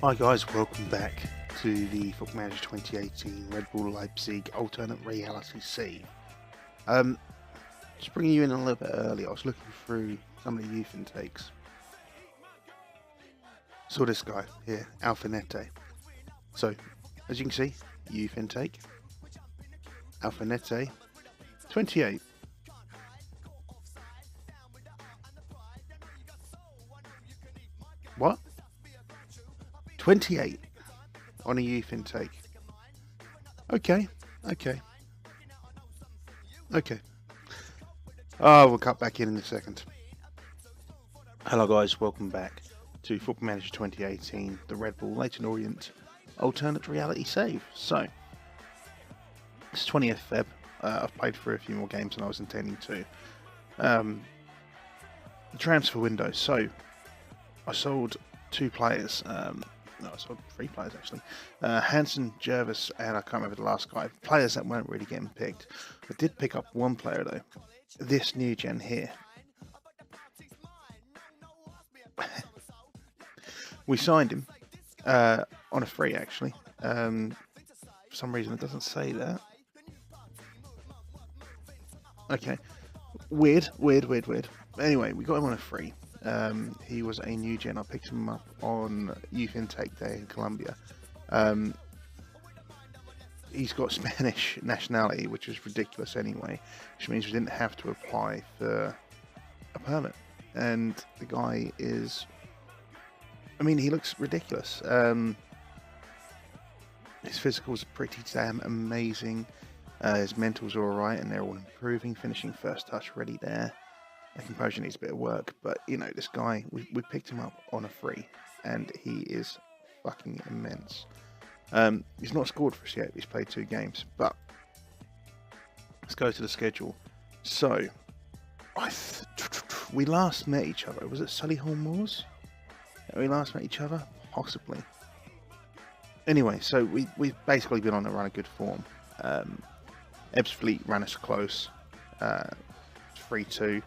Hi guys, welcome back to the Football Manager 2018 Red Bull Leipzig alternate reality save. Just bringing you in a little bit early, I was looking through some of the youth intakes. Saw this guy here, Alphanete. So, as you can see, youth intake, Alphanete, 28. What? 28 on a youth intake. Okay. We'll cut back in a second. Hello guys, welcome back to Football Manager 2018, the Red Bull Leyton Orient alternate reality save. So, it's 20th Feb. I've played through a few more games than I was intending to. The transfer window. So, I sold two players. No, I sold three players actually. Hansen, Jervis, and I can't remember the last guy. Players that weren't really getting picked. I did pick up one player though. This new gen here. We signed him on a free actually. For some reason it doesn't say that. Okay. Weird. Anyway, we got him on a free. He was a new gen. I picked him up on youth intake day in Colombia. He's got Spanish nationality, which is ridiculous anyway, which means we didn't have to apply for a permit. And the guy is, I mean, he looks ridiculous. His physicals are pretty damn amazing. His mentals are alright, and they're all improving. Finishing first touch ready there. The composure needs a bit of work, but you know, this guy, we picked him up on a free, and he is fucking immense. He's not scored for us yet. He's played 2 games, but let's go to the schedule. So, we last met each other. Was it Solihull Moors that we last met each other? Possibly. Anyway, so we've basically been on a run of good form. Ebbs Fleet ran us close. 3-2.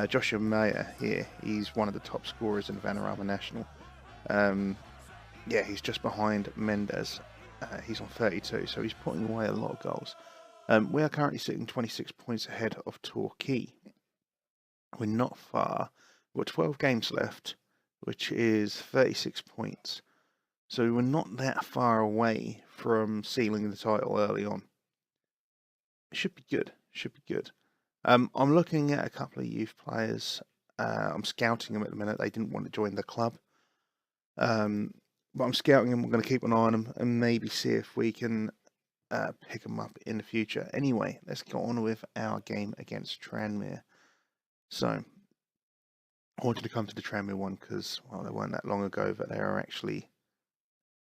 Joshua Mayer here, he's one of the top scorers in the Vanarama National. Yeah, he's just behind Mendes. He's on 32, so he's putting away a lot of goals. We are currently sitting 26 points ahead of Torquay. We're not far. We've got 12 games left, which is 36 points. So we're not that far away from sealing the title early on. It should be good. I'm looking at a couple of youth players. I'm scouting them at the minute. They didn't want to join the club. But I'm scouting them. I'm going to keep an eye on them and maybe see if we can pick them up in the future. Anyway, let's get on with our game against Tranmere. So, I wanted to come to the Tranmere one because, well, they weren't that long ago that they were actually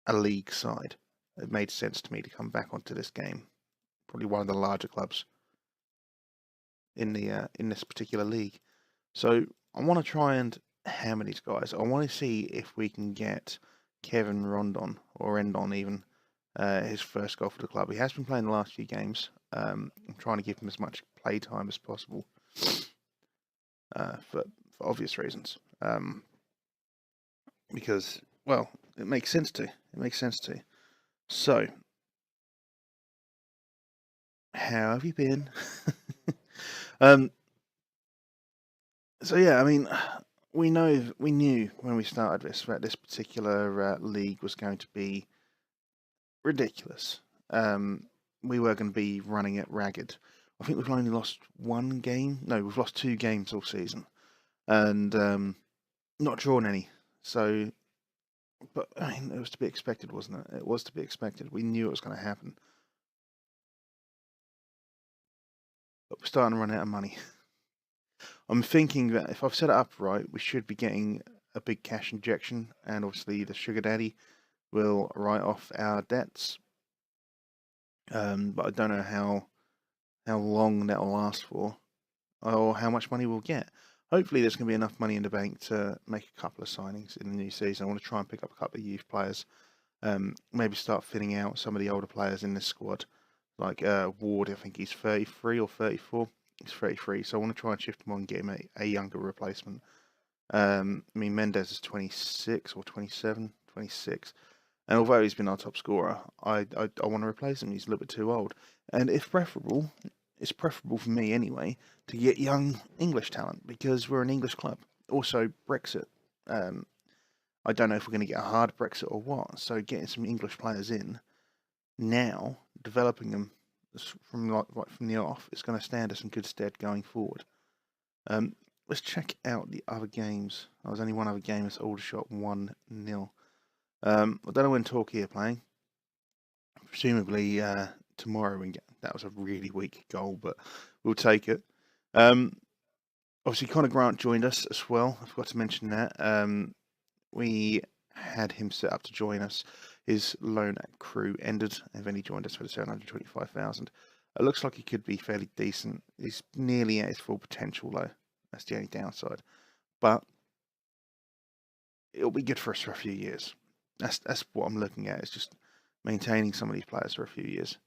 a league side. It made sense to me to come back onto this game. Probably one of the larger clubs in this particular league. So I want to try and hammer these guys. I want to see if we can get Kevin Rondon, or Rendon even, his first goal for the club. He has been playing the last few games. I'm trying to give him as much play time as possible for obvious reasons. Because, well, it makes sense to. So, how have you been? So yeah, I mean, we knew when we started this that this particular league was going to be ridiculous. We were going to be running it ragged. I think we've only lost 1 game. No, we've lost 2 games all season, and not drawn any. So, but I mean, it was to be expected, wasn't it? It was to be expected. We knew it was going to happen. But we're starting to run out of money. I'm thinking that if I've set it up right, we should be getting a big cash injection, and obviously the sugar daddy will write off our debts. But I don't know how long that will last for, or how much money we'll get. Hopefully there's going to be enough money in the bank to make a couple of signings in the new season. I want to try and pick up a couple of youth players. Maybe start fitting out some of the older players in this squad. Like Ward, I think he's 33 or 34. He's 33, so I want to try and shift him on and get him a younger replacement. I mean, Mendes is 26 or 27, 26. And although he's been our top scorer, I want to replace him. He's a little bit too old. And if preferable, it's preferable for me anyway to get young English talent because we're an English club. Also, Brexit. I don't know if we're going to get a hard Brexit or what. So getting some English players in now, developing them from right from the off, is going to stand us in good stead going forward. Let's check out the other games. There was only one other game. It's Aldershot 1-0. I don't know when Torquay are playing. Presumably tomorrow. That was a really weak goal, but we'll take it. Obviously, Conor Grant joined us as well. I forgot to mention that. We had him set up to join us. His loan at Crewe ended, and then he joined us for the 725,000. It looks like he could be fairly decent. He's nearly at his full potential, though. That's the only downside. But it'll be good for us for a few years. That's what I'm looking at. It's just maintaining some of these players for a few years.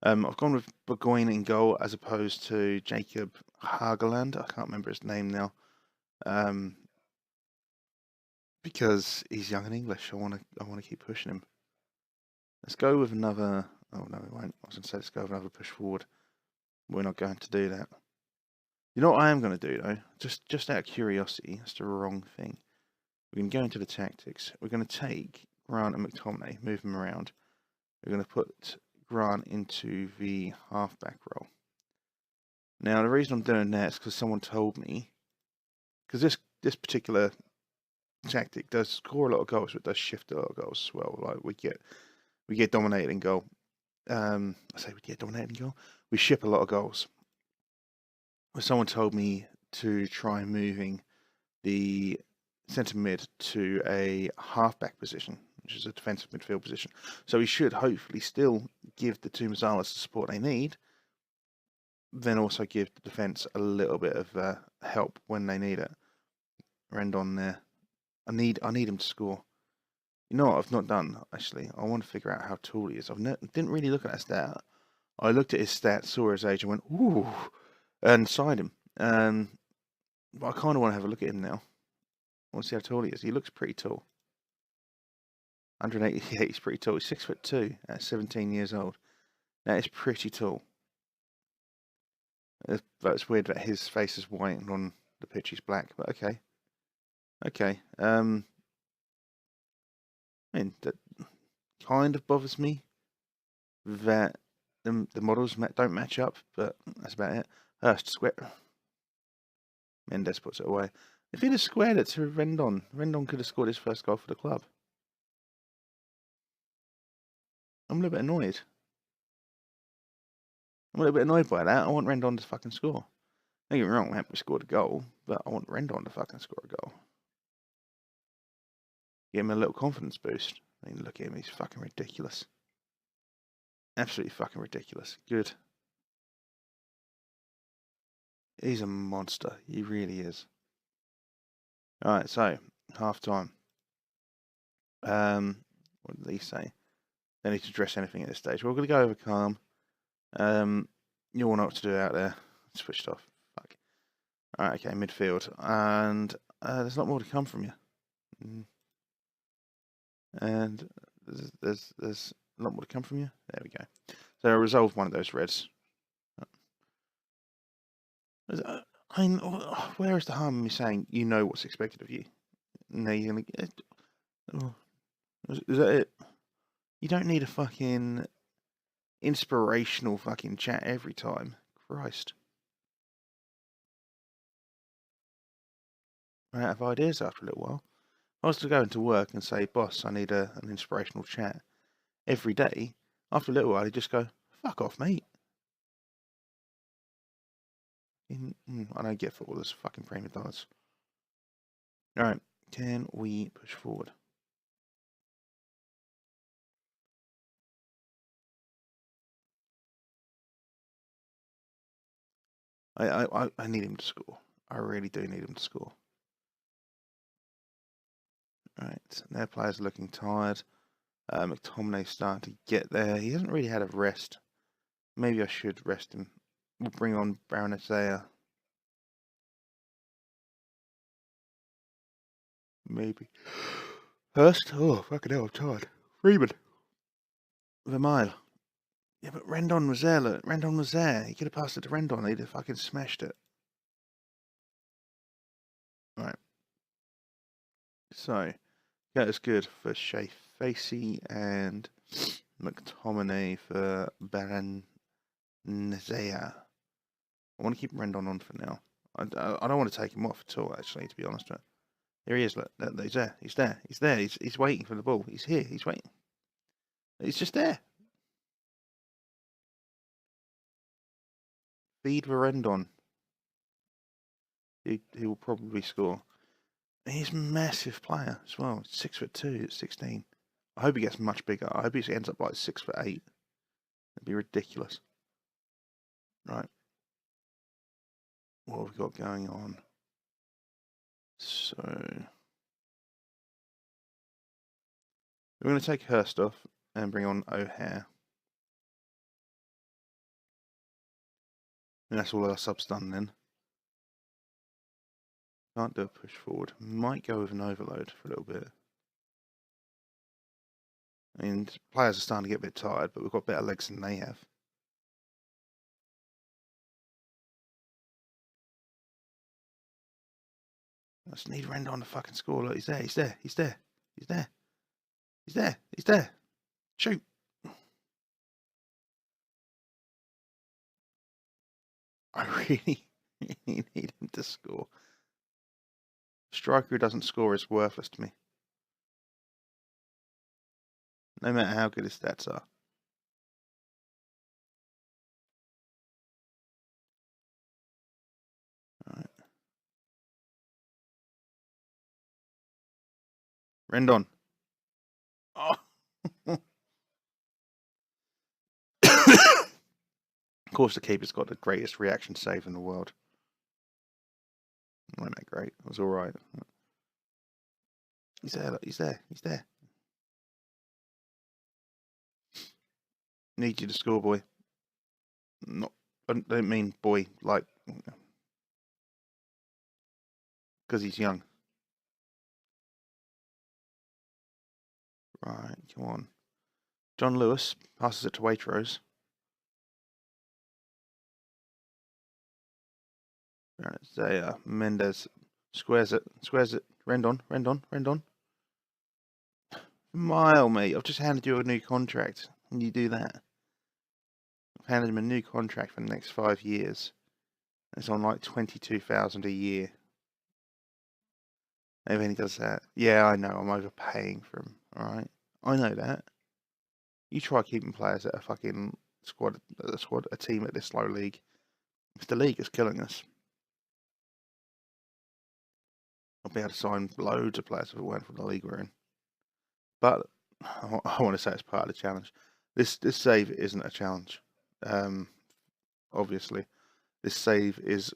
I've gone with Burgoyne in goal as opposed to Jacob Hageland. I can't remember his name now. Because he's young and English. I want to keep pushing him. Let's go with another. Oh no, we won't. I was going to say let's go with another push forward. We're not going to do that. You know what I am going to do though? Just out of curiosity, that's the wrong thing. We're going to go into the tactics. We're going to take Grant and McTominay, move them around. We're going to put Grant into the halfback role. Now the reason I'm doing that is because someone told me, because this particular tactic does score a lot of goals, but does shift a lot of goals as well. Like we get dominated in goal. I say we get dominated in goal. We ship a lot of goals. Someone told me to try moving the centre mid to a halfback position, which is a defensive midfield position. So we should hopefully still give the two Mazzalas the support they need, then also give the defence a little bit of help when they need it. Rendon there. I need him to score. You know what I've not done, actually? I want to figure out how tall he is. Didn't really look at that stat. I looked at his stats, saw his age, and went, ooh, and signed him. But I kind of want to have a look at him now. I want to see how tall he is. He looks pretty tall. 188, he's pretty tall. He's 6'2" at 17 years old. That is pretty tall. That's weird that his face is white and on the pitch he's black, but okay. Okay. I mean, that kind of bothers me that the models don't match up, but that's about it. Mendes puts it away. If he'd have squared it to Rendon could have scored his first goal for the club. I'm a little bit annoyed. I'm a little bit annoyed by that. I want Rendon to fucking score. Don't get me wrong, we scored a goal, but I want Rendon to fucking score a goal. Give him a little confidence boost. I mean, look at him, he's fucking ridiculous. Absolutely fucking ridiculous. Good. He's a monster. He really is. Alright, so, half time. What did he say? They need to address anything at this stage. We're going to go over calm. You all know what to do out there. Switched off. Fuck. Alright, okay, midfield. And there's a lot more to come from you. And there's a lot more to come from you. There we go. So I resolved one of those reds. I mean, where is the harm in me saying you know what's expected of you? No, you're gonna. Is that it? You don't need a fucking inspirational fucking chat every time. Christ. I have ideas after a little while. I was to go into work and say, boss, I need an inspirational chat every day. After a little while, he'd just go, fuck off, mate. I don't get footballers fucking prima donnas. Alright, can we push forward? I need him to score. I really do need him to score. Alright, their players are looking tired. McTominay's starting to get there. He hasn't really had a rest. Maybe I should rest him. We'll bring on Baron Isaiah. Maybe. Hurst? Oh, fucking hell, I'm tired. Freeman. Vermeil. Yeah, but Rendon was there, look. Rendon was there. He could have passed it to Rendon. He'd have fucking smashed it. Right. So, that is good for Shea Facey and McTominay for Baranzea. I want to keep Rendon on for now. I don't want to take him off at all, actually, to be honest with you. There he is, look. He's there. He's there. He's there. He's waiting for the ball. He's here. He's waiting. He's just there. Feed Rendon. He will probably score. He's a massive player as well. 6'2" at 16. I hope he gets much bigger. I hope he ends up like 6'8". That'd be ridiculous. Right. What have we got going on? So we're going to take Hurst off and bring on O'Hare. And that's all our subs done then. Can't do a push forward. Might go with an overload for a little bit. And players are starting to get a bit tired, but we've got better legs than they have. I just need Rendon to fucking score. Look, he's there, he's there, he's there, he's there, he's there, he's there. Shoot. I really need him to score. Striker who doesn't score is worthless to me. No matter how good his stats are. Alright. Rendon. Oh. Of course, the keeper's got the greatest reaction save in the world. Wasn't that great? It was alright. He's there, look, he's there, he's there. Need you to score, boy. Not, I don't mean boy, like, because he's young. Right, come on. John Lewis passes it to Waitrose. Zaya Mendes squares it. Rendon. Mile, mate. I've just handed you a new contract, and you do that. I've handed him a new contract for the next 5 years. It's on like 22,000 a year. And then he does that. Yeah, I know. I'm overpaying for him. All right, I know that. You try keeping players at a fucking a team at this low league. It's the league is killing us. I'll be able to sign loads of players if it weren't for the league we're in. But I want to say it's part of the challenge. This save isn't a challenge. Obviously, this save is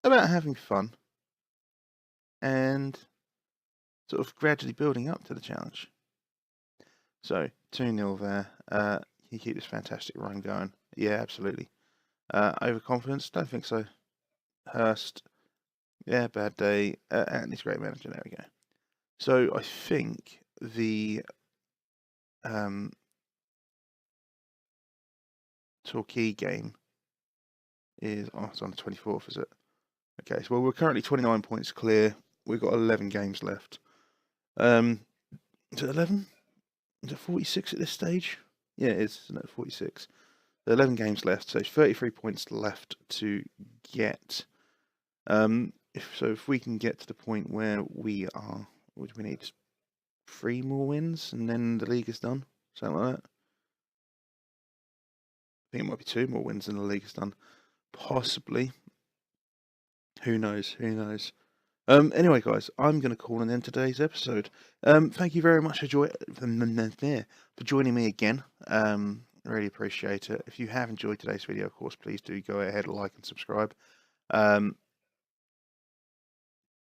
about having fun and sort of gradually building up to the challenge. So 2-0 there. Can you keep this fantastic run going? Yeah, absolutely. Overconfidence? Don't think so. Hurst. Yeah, bad day. Anthony's great manager. There we go. So I think the Torquay game is it's on the 24th, is it? Okay, so we're currently 29 points clear. We've got 11 games left. Is it 11? Is it 46 at this stage? Yeah, it is, isn't it? 46. 11 games left, so 33 points left to get. If we can get to the point where we are, would we need 3 more wins and then the league is done? Something like that. I think it might be 2 more wins and the league is done. Possibly. Who knows? Who knows? Anyway, guys, I'm going to call an end to today's episode. Thank you very much for joining me again. Really appreciate it. If you have enjoyed today's video, of course, please do go ahead, like and subscribe.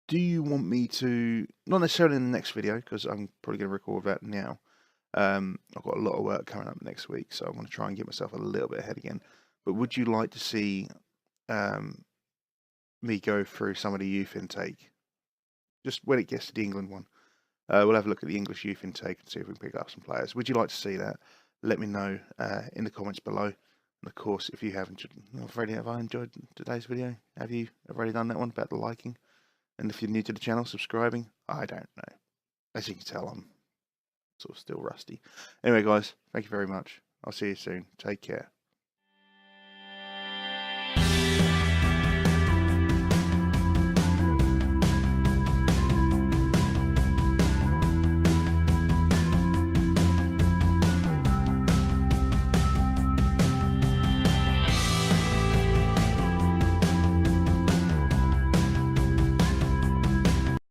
Do you want me to, not necessarily in the next video, because I'm probably going to record that now. I've got a lot of work coming up next week, so I want to try and get myself a little bit ahead again. But would you like to see me go through some of the youth intake? Just when it gets to the England one. We'll have a look at the English youth intake and see if we can pick up some players. Would you like to see that? Let me know in the comments below. And of course, if you haven't already, have I enjoyed today's video? Have you already done that one about the liking? And if you're new to the channel, subscribing? I don't know. As you can tell, I'm sort of still rusty. Anyway, guys, thank you very much. I'll see you soon. Take care.